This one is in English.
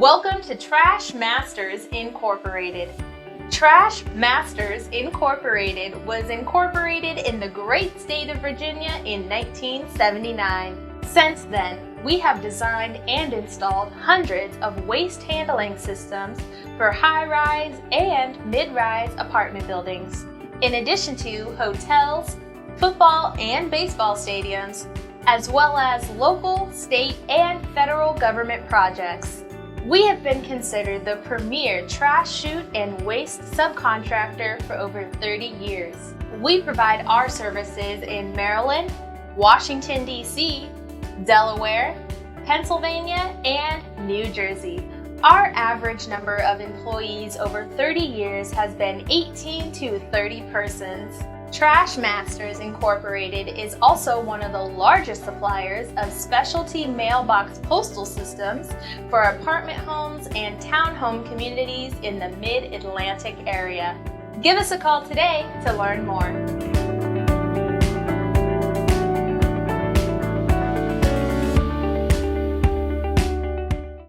Welcome to TrashMasters Incorporated. TrashMasters Incorporated was incorporated in the great state of Virginia in 1979. Since then, we have designed and installed hundreds of waste handling systems for high-rise and mid-rise apartment buildings, in addition to hotels, football and baseball stadiums, as well as local, state, and federal government projects. We have been considered the premier trash chute and waste subcontractor for over 30 years. We provide our services in Maryland, Washington, D.C., Delaware, Pennsylvania, and New Jersey. Our average number of employees over 30 years has been 18 to 30 persons. TrashMasters Incorporated is also one of the largest suppliers of specialty mailbox postal systems for apartment homes and townhome communities in the Mid-Atlantic area. Give us a call today to learn more.